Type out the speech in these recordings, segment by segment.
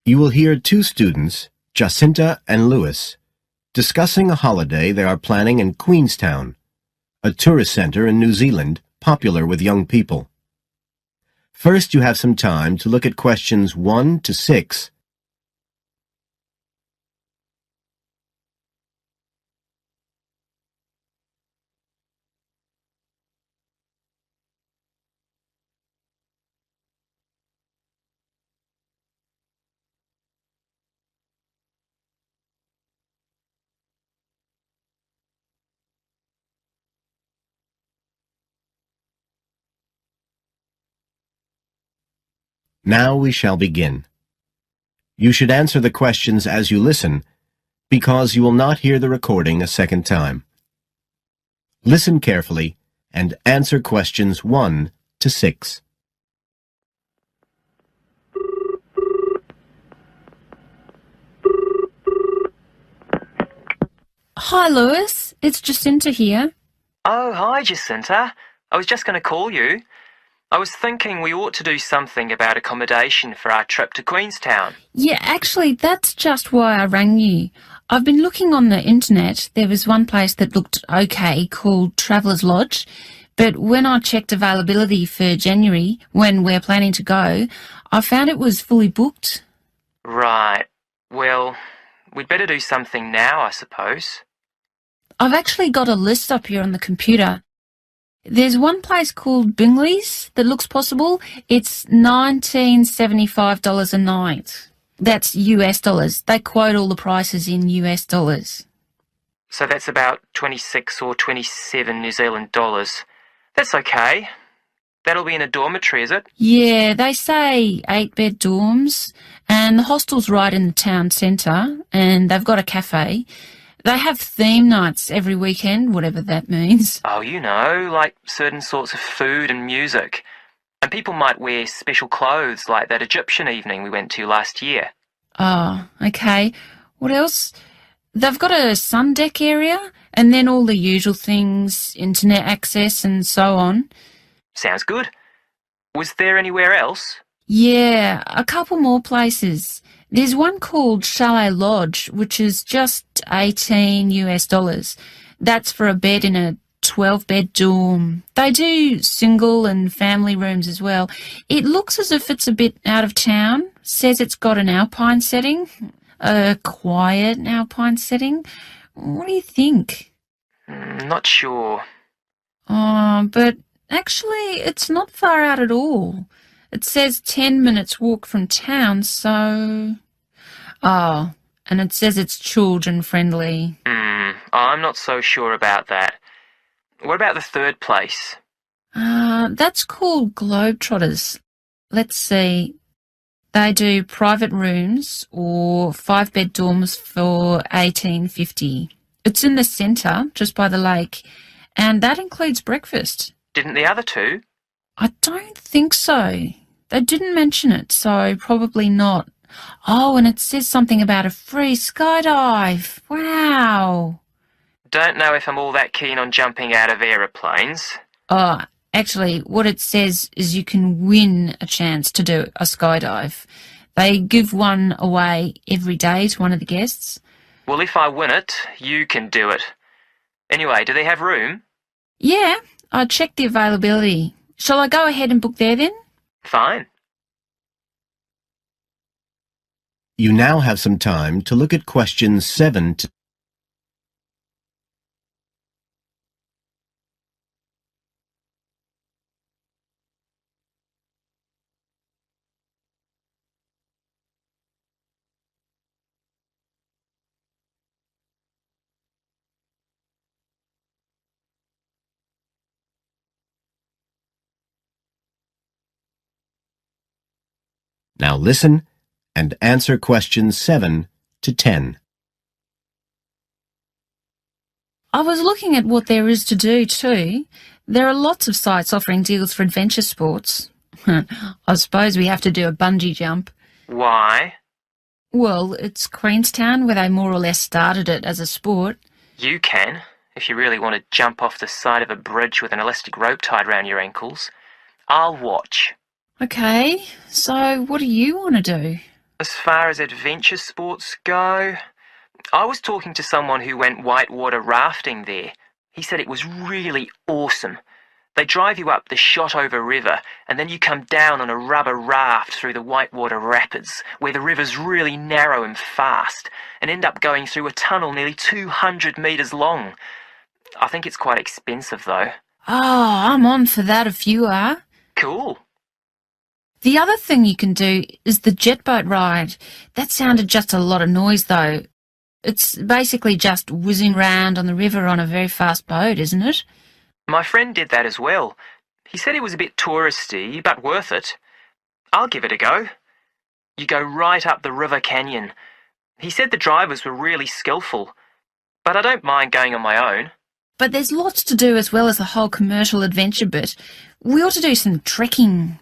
You will hear two students, Jacinta and Lewis, discussing a holiday they are planning in Queenstown, a tourist center in New Zealand popular with young people. First, you have some time to look at questions 1 to 6. Now we shall begin. You should answer the questions as you listen, because you will not hear the recording a second time. Listen carefully and answer questions 1 to 6. Hi, Lewis. It's Jacinta here. Oh, hi, Jacinta. I was just going to call you. I was thinking we ought to do something about accommodation for our trip to Queenstown. Yeah, actually, that's just why I rang you. I've been looking on the internet. There was one place that looked okay called Traveller's Lodge, but when I checked availability for January, when we're planning to go, I found it was fully booked. Right. Well, we'd better do something now, I suppose. I've actually got a list up here on the computer. There's one place called Bingley's that looks possible. It's $1975 a night. That's US dollars. They quote all the prices in US dollars. So that's about 26 or 27 New Zealand dollars. That's okay. That'll be in a dormitory, is it? Yeah, they say 8-bed dorms, and the hostel's right in the town centre, and they've got a cafe. They have theme nights every weekend, whatever that means. Oh, you know, like certain sorts of food and music. And people might wear special clothes like that Egyptian evening we went to last year. Oh, okay. What else? They've got a sun deck area, and then all the usual things, internet access and so on. Sounds good. Was there anywhere else? Yeah, a couple more places. There's one called Chalet Lodge, which is just 18 US dollars. That's for a bed in a 12-bed dorm. They do single and family rooms as well. It looks as if it's a bit out of town. Says it's got an alpine setting, a quiet alpine setting. What do you think? Not sure. Oh, but actually it's not far out at all. It says 10 minutes walk from town, so... Oh, and it says it's children-friendly. I'm not so sure about that. What about the third place? That's called Globetrotters. Let's see. They do private rooms or 5-bed dorms for $18.50. It's in the centre, just by the lake, and that includes breakfast. Didn't the other two? I don't think so. They didn't mention it, so probably not. Oh, and it says something about a free skydive. Wow. Don't know if I'm all that keen on jumping out of aeroplanes. Oh, actually, what it says is you can win a chance to do a skydive. They give one away every day to one of the guests. Well, if I win it, you can do it. Anyway, do they have room? Yeah, I checked the availability. Shall I go ahead and book there then? Fine. You now have some time to look at questions 7 to Now listen and answer questions 7 to 10. I was looking at what there is to do too. There are lots of sites offering deals for adventure sports. I suppose we have to do a bungee jump. Why? Well, it's Queenstown where they more or less started it as a sport. You can, if you really want to jump off the side of a bridge with an elastic rope tied round your ankles. I'll watch. Okay, so what do you want to do? As far as adventure sports go, I was talking to someone who went whitewater rafting there. He said it was really awesome. They drive you up the Shotover River, and then you come down on a rubber raft through the whitewater rapids, where the river's really narrow and fast, and end up going through a tunnel nearly 200 metres long. I think it's quite expensive, though. Oh, I'm on for that if you are. Cool. The other thing you can do is the jet boat ride. That sounded just a lot of noise, though. It's basically just whizzing round on the river on a very fast boat, isn't it? My friend did that as well. He said it was a bit touristy, but worth it. I'll give it a go. You go right up the river canyon. He said the drivers were really skillful, but I don't mind going on my own. But there's lots to do as well as the whole commercial adventure bit. We ought to do some trekking.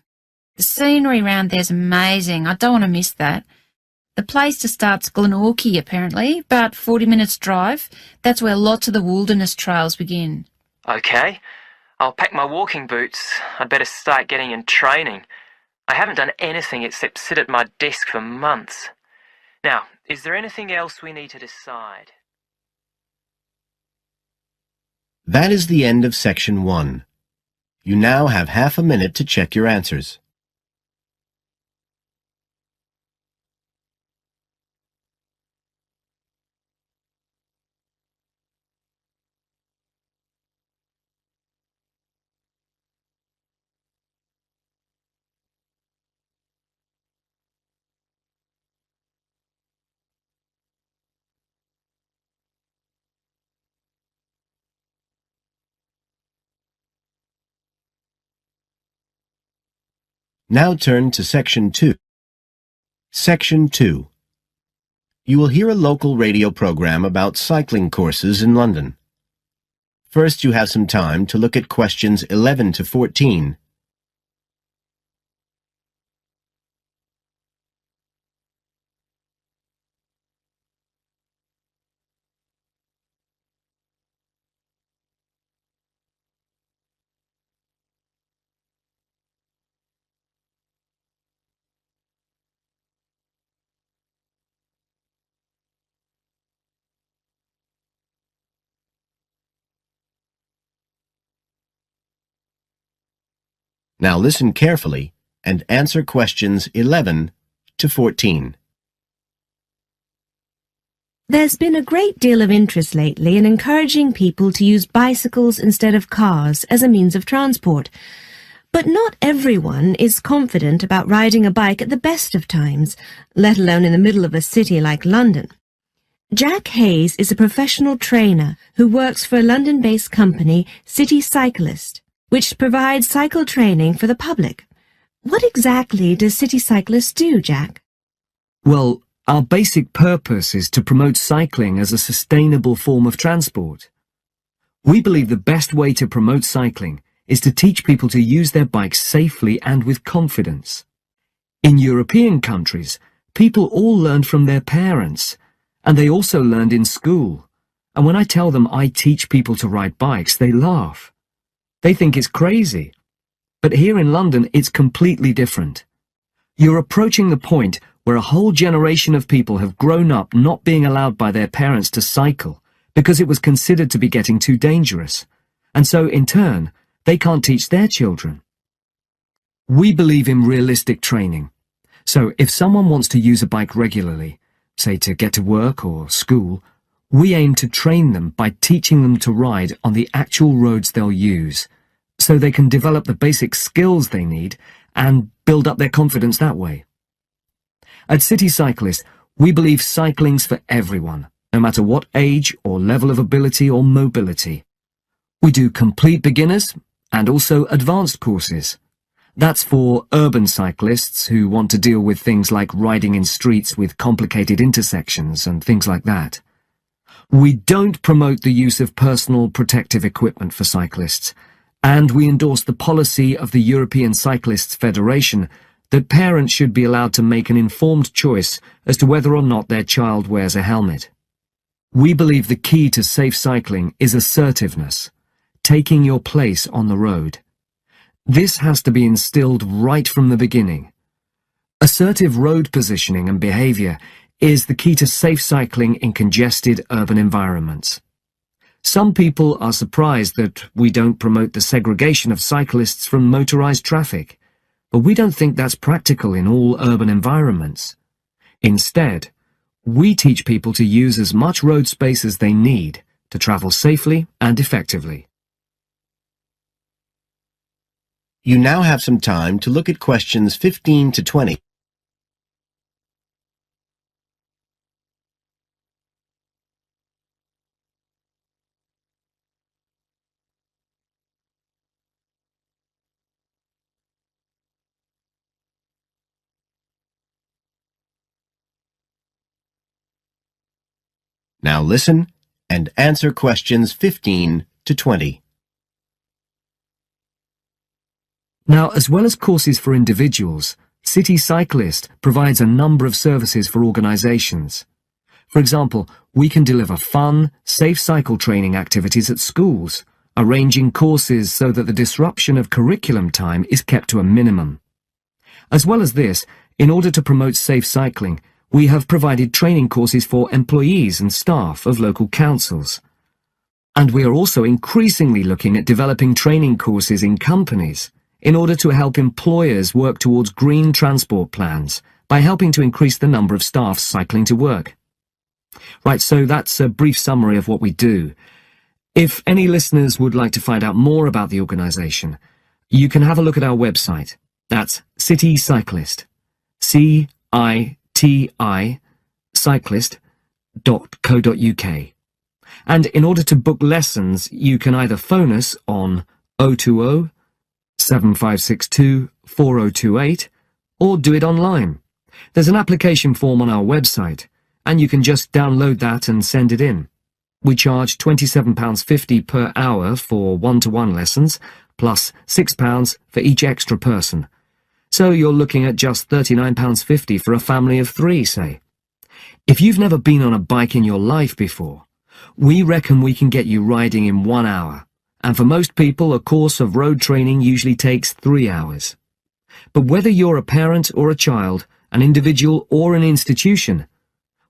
The scenery around there's amazing. I don't want to miss that. The place to start's Glenorchy, apparently, about 40 minutes drive. That's where lots of the wilderness trails begin. Okay, I'll pack my walking boots. I'd better start getting in training. I haven't done anything except sit at my desk for months. Now, is there anything else we need to decide? That is the end of section 1. You now have half a minute to check your answers. Now turn to Section 2. Section 2. You will hear a local radio program about cycling courses in London. First, you have some time to look at questions 11 to 14. Now listen carefully and answer questions 11 to 14. There's been a great deal of interest lately in encouraging people to use bicycles instead of cars as a means of transport. But not everyone is confident about riding a bike at the best of times, let alone in the middle of a city like London. Jack Hayes is a professional trainer who works for a London-based company, City Cyclist, which provides cycle training for the public. What exactly does City Cyclist do, Jack? Well, our basic purpose is to promote cycling as a sustainable form of transport. We believe the best way to promote cycling is to teach people to use their bikes safely and with confidence. In European countries, people all learned from their parents, and they also learned in school. And when I tell them I teach people to ride bikes, they laugh. They think it's crazy. But here in London, it's completely different. You're approaching the point where a whole generation of people have grown up not being allowed by their parents to cycle because it was considered to be getting too dangerous. And so, in turn, they can't teach their children. We believe in realistic training. So if someone wants to use a bike regularly, say to get to work or school, we aim to train them by teaching them to ride on the actual roads they'll use, so they can develop the basic skills they need and build up their confidence that way. At City Cyclist, we believe cycling's for everyone, no matter what age or level of ability or mobility. We do complete beginners and also advanced courses. That's for urban cyclists who want to deal with things like riding in streets with complicated intersections and things like that. We don't promote the use of personal protective equipment for cyclists, and we endorse the policy of the European Cyclists Federation that parents should be allowed to make an informed choice as to whether or not their child wears a helmet. We believe the key to safe cycling is assertiveness, taking your place on the road. This has to be instilled right from the beginning. Assertive road positioning and behaviour is the key to safe cycling in congested urban environments. Some people are surprised that we don't promote the segregation of cyclists from motorised traffic, but we don't think that's practical in all urban environments. Instead, we teach people to use as much road space as they need to travel safely and effectively. You now have some time to look at questions 15 to 20. Now listen and answer questions 15 to 20. Now, as well as courses for individuals, City Cyclist provides a number of services for organisations. For example, we can deliver fun, safe cycle training activities at schools, arranging courses so that the disruption of curriculum time is kept to a minimum. As well as this, in order to promote safe cycling, we have provided training courses for employees and staff of local councils. And we are also increasingly looking at developing training courses in companies in order to help employers work towards green transport plans by helping to increase the number of staff cycling to work. Right, so that's a brief summary of what we do. If any listeners would like to find out more about the organisation, you can have a look at our website. That's City Cyclist. C-I-T-I cyclist.co.uk. And in order to book lessons, you can either phone us on 020 7562 4028 or do it online. There's an application form on our website, and you can just download that and send it in. We charge £27.50 per hour for one-to-one lessons, plus £6 for each extra person. So you're looking at just £39.50 for a family of 3, say. If you've never been on a bike in your life before, we reckon we can get you riding in 1 hour, and for most people a course of road training usually takes 3 hours. But whether you're a parent or a child, an individual or an institution,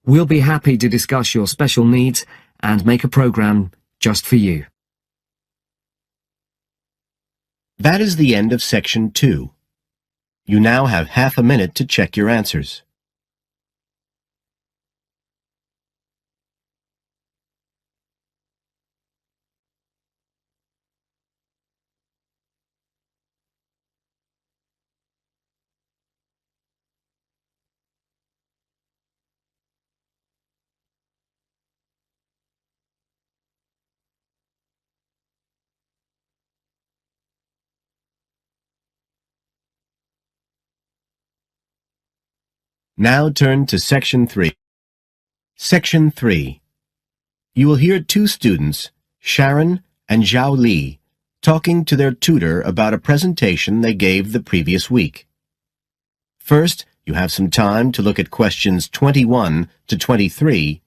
we'll be happy to discuss your special needs and make a programme just for you. That is the end of Section 2. You now have half a minute to check your answers. Now turn to Section 3. Section 3. You will hear two students, Sharon and Zhao Li, talking to their tutor about a presentation they gave the previous week. First, you have some time to look at questions 21 to 23.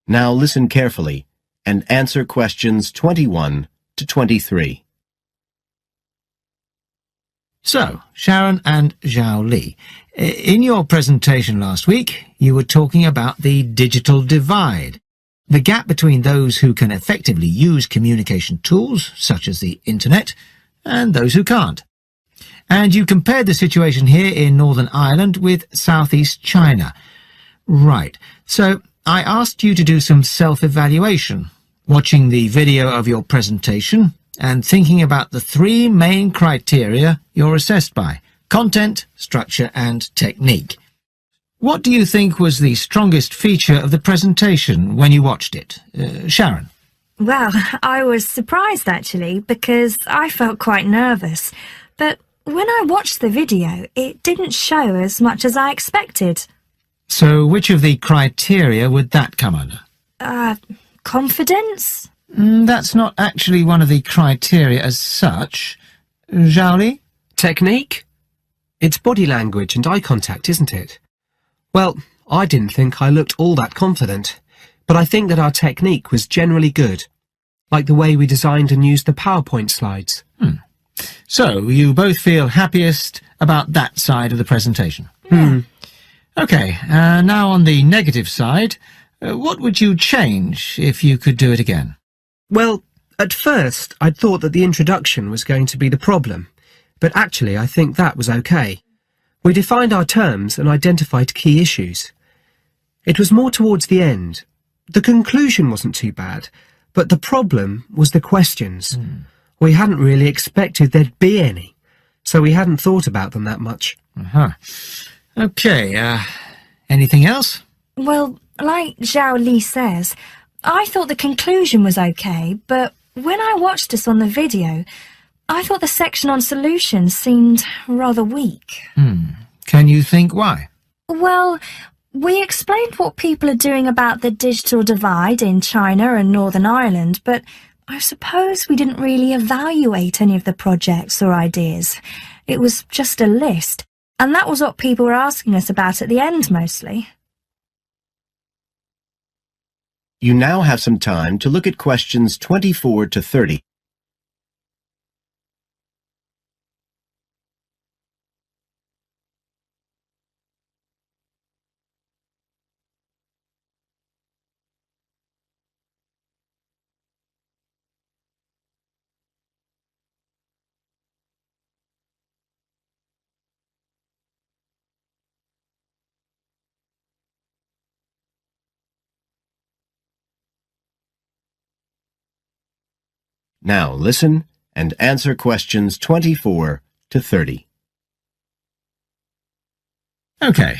Now listen carefully and answer questions 21 to 23. So, Sharon and Zhao Li, in your presentation last week, you were talking about the digital divide, the gap between those who can effectively use communication tools, such as the internet, and those who can't. And you compared the situation here in Northern Ireland with Southeast China. Right, so I asked you to do some self-evaluation, watching the video of your presentation and thinking about the 3 main criteria you're assessed by: content, structure and technique. What do you think was the strongest feature of the presentation when you watched it? Sharon? Well, I was surprised actually, because I felt quite nervous. But when I watched the video, it didn't show as much as I expected. So which of the criteria would that come under? Confidence? That's not actually one of the criteria as such. Zhao Li? Technique? It's body language and eye contact, isn't it? Well, I didn't think I looked all that confident, but I think that our technique was generally good, like the way we designed and used the PowerPoint slides. So, you both feel happiest about that side of the presentation? Okay, now on the negative side, what would you change if you could do it again? Well, at first I'd thought that the introduction was going to be the problem, but actually I think that was okay. We defined our terms and identified key issues. It was more towards the end. The conclusion wasn't too bad, but the problem was the questions. We hadn't really expected there'd be any, so we hadn't thought about them that much. Okay, anything else? Well, like Zhao Li says, I thought the conclusion was okay, but when I watched us on the video, I thought the section on solutions seemed rather weak. Can you think why? Well, we explained what people are doing about the digital divide in China and Northern Ireland, but I suppose we didn't really evaluate any of the projects or ideas. It was just a list, and that was what people were asking us about at the end mostly. You now have some time to look at questions 24 to 30. Now listen and answer questions 24 to 30. Okay,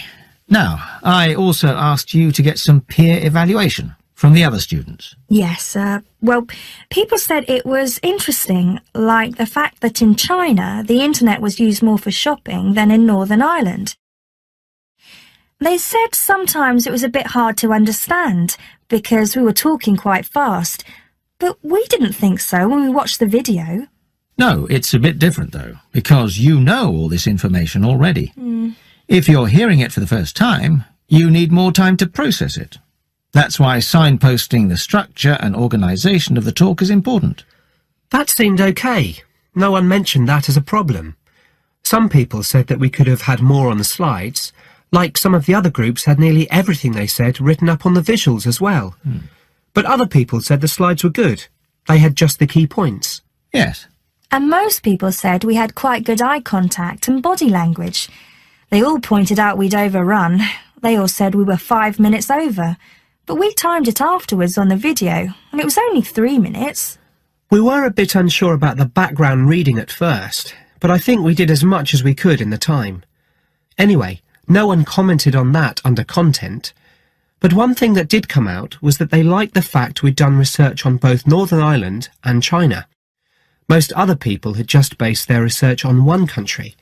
now I also asked you to get some peer evaluation from the other students. Yes, well, people said it was interesting, like the fact that in China the internet was used more for shopping than in Northern Ireland. They said sometimes it was a bit hard to understand because we were talking quite fast, but we didn't think so when we watched the video. No, it's a bit different though, because you know all this information already. If you're hearing it for the first time, you need more time to process it. That's why signposting the structure and organisation of the talk is important. That seemed okay. No one mentioned that as a problem. Some people said that we could have had more on the slides, like some of the other groups had nearly everything they said written up on the visuals as well. But other people said the slides were good. They had just the key points. Yes. And most people said we had quite good eye contact and body language. They all pointed out we'd overrun. They all said we were 5 minutes over. But we timed it afterwards on the video, and it was only 3 minutes. We were a bit unsure about the background reading at first, but I think we did as much as we could in the time. Anyway, no one commented on that under content. But one thing that did come out was that they liked the fact we'd done research on both Northern Ireland and China. Most other people had just based their research on one country.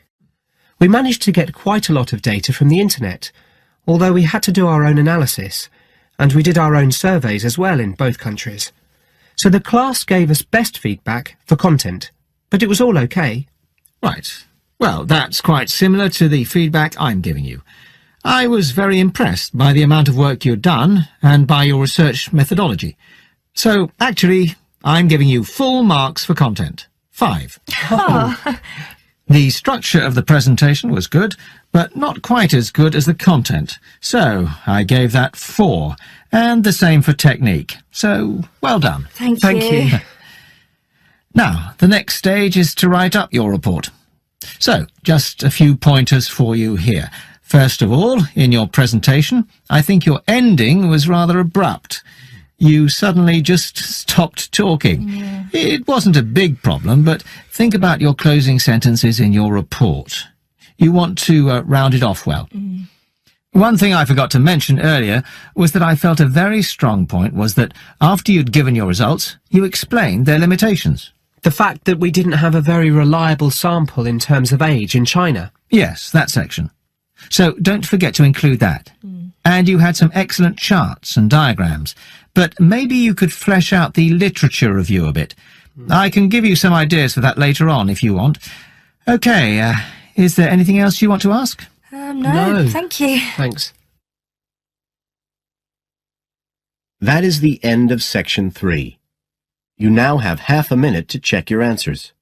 We managed to get quite a lot of data from the internet, although we had to do our own analysis, and we did our own surveys as well in both countries. So the class gave us best feedback for content, but it was all okay. Right. Well, that's quite similar to the feedback I'm giving you. I was very impressed by the amount of work you'd done and by your research methodology. So, actually, I'm giving you full marks for content. 5. The structure of the presentation was good, but not quite as good as the content. So, I gave that 4, and the same for technique. So, well done. Thank you. Now, the next stage is to write up your report. So, just a few pointers for you here. First of all, in your presentation, I think your ending was rather abrupt. You suddenly just stopped talking. It wasn't a big problem, but think about your closing sentences in your report. You want to round it off well. One thing I forgot to mention earlier was that I felt a very strong point was that after you'd given your results, you explained their limitations. The fact that we didn't have a very reliable sample in terms of age in China. Yes, that section. So don't forget to include that. And you had some excellent charts and diagrams, but maybe you could flesh out the literature review a bit. I can give you some ideas for that later on if you want. Okay, is there anything else you want to ask? No, thank you. Thanks. That is the end of section 3. You now have half a minute to check your answers.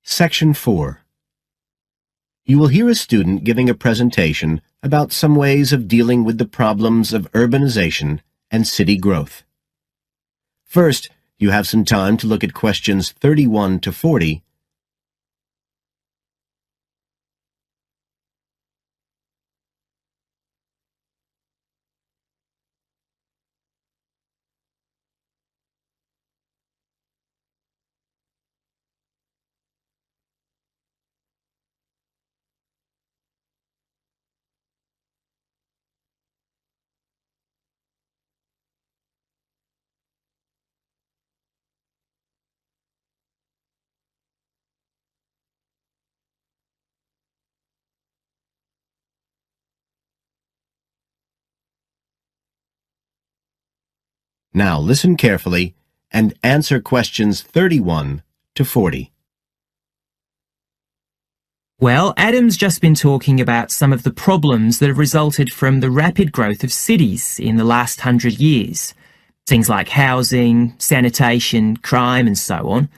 Section 4. You will hear a student giving a presentation about some ways of dealing with the problems of urbanization and city growth. First, you have some time to look at questions 31 to 40. Now listen carefully and answer questions 31 to 40. Well, Adam's just been talking about some of the problems that have resulted from the rapid growth of cities in the last 100 years. Things like housing, sanitation, crime and so on.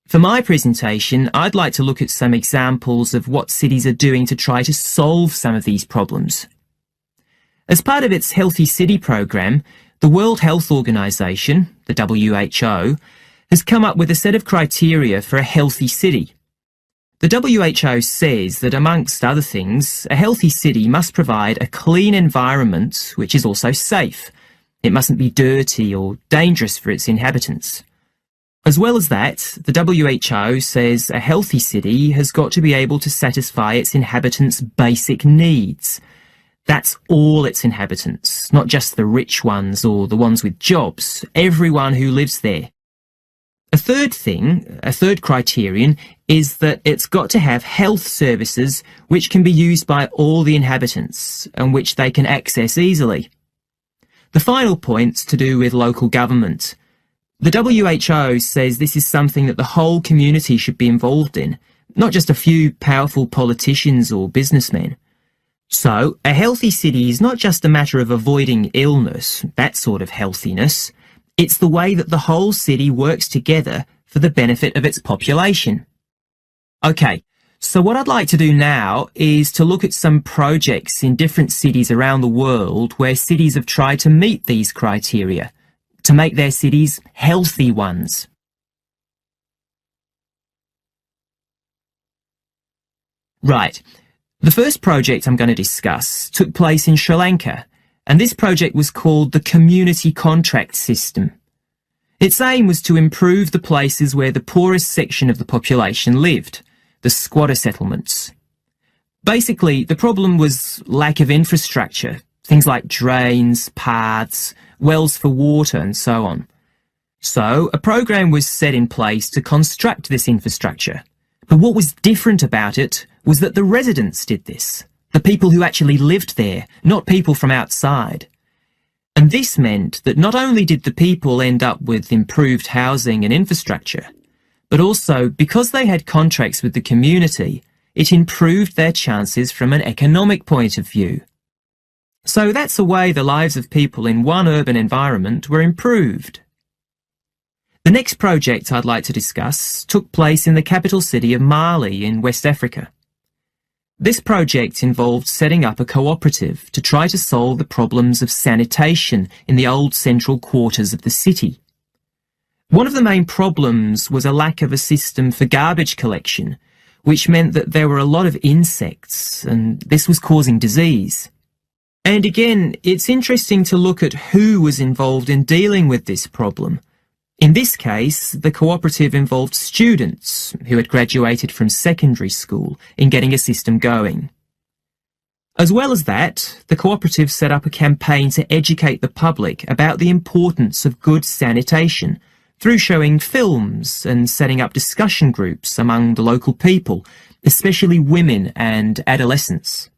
For my presentation, I'd like to look at some examples of what cities are doing to try to solve some of these problems. As part of its Healthy City program, the World Health Organization, the WHO, has come up with a set of criteria for a healthy city. The WHO says that, amongst other things, a healthy city must provide a clean environment which is also safe. It mustn't be dirty or dangerous for its inhabitants. As well as that, the WHO says a healthy city has got to be able to satisfy its inhabitants' basic needs. That's all its inhabitants, not just the rich ones or the ones with jobs, everyone who lives there. A third criterion, is that it's got to have health services which can be used by all the inhabitants and which they can access easily. The final point's to do with local government. The WHO says this is something that the whole community should be involved in, not just a few powerful politicians or businessmen. So, a healthy city is not just a matter of avoiding illness, that sort of healthiness. It's the way that the whole city works together for the benefit of its population. Okay, so what I'd like to do now is to look at some projects in different cities around the world where cities have tried to meet these criteria, to make their cities healthy ones. Right. The first project I'm going to discuss took place in Sri Lanka, and this project was called the Community Contract System. Its aim was to improve the places where the poorest section of the population lived, the squatter settlements. Basically, the problem was lack of infrastructure, things like drains, paths, wells for water and so on. So, a program was set in place to construct this infrastructure. But what was different about it was that the residents did this, the people who actually lived there, not people from outside. And this meant that not only did the people end up with improved housing and infrastructure, but also, because they had contracts with the community, it improved their chances from an economic point of view. So that's the way the lives of people in one urban environment were improved. The next project I'd like to discuss took place in the capital city of Mali in West Africa. This project involved setting up a cooperative to try to solve the problems of sanitation in the old central quarters of the city. One of the main problems was a lack of a system for garbage collection, which meant that there were a lot of insects, and this was causing disease. And again, it's interesting to look at who was involved in dealing with this problem. In this case, the cooperative involved students who had graduated from secondary school in getting a system going. As well as that, the cooperative set up a campaign to educate the public about the importance of good sanitation through showing films and setting up discussion groups among the local people, especially women and adolescents.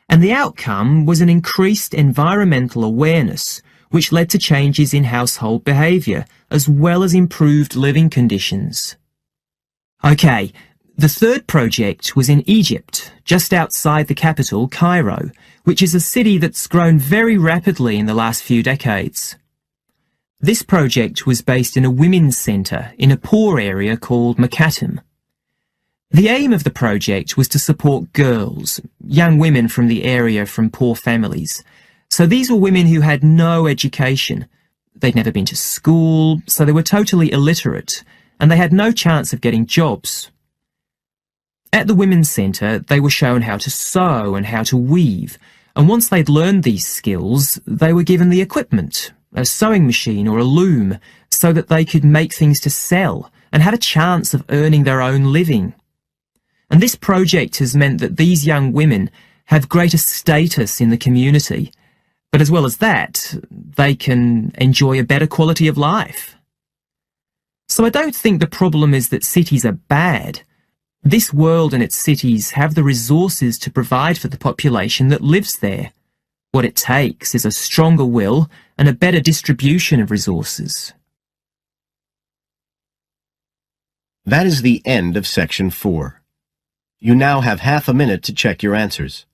And the outcome was an increased environmental awareness, which led to changes in household behaviour, as well as improved living conditions. Okay, the third project was in Egypt, just outside the capital, Cairo, which is a city that's grown very rapidly in the last few decades. This project was based in a women's centre in a poor area called Makatim. The aim of the project was to support girls, young women from the area from poor families. So these were women who had no education. They'd never been to school, so they were totally illiterate, and they had no chance of getting jobs. At the Women's Centre, they were shown how to sew and how to weave, and once they'd learned these skills, they were given the equipment, a sewing machine or a loom, so that they could make things to sell and had a chance of earning their own living. And this project has meant that these young women have greater status in the community, but as well as that, they can enjoy a better quality of life. So I don't think the problem is that cities are bad. This world and its cities have the resources to provide for the population that lives there. What it takes is a stronger will and a better distribution of resources. That is the end of section 4. You now have half a minute to check your answers.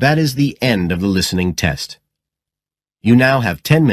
That is the end of the listening test. You now have 10 minutes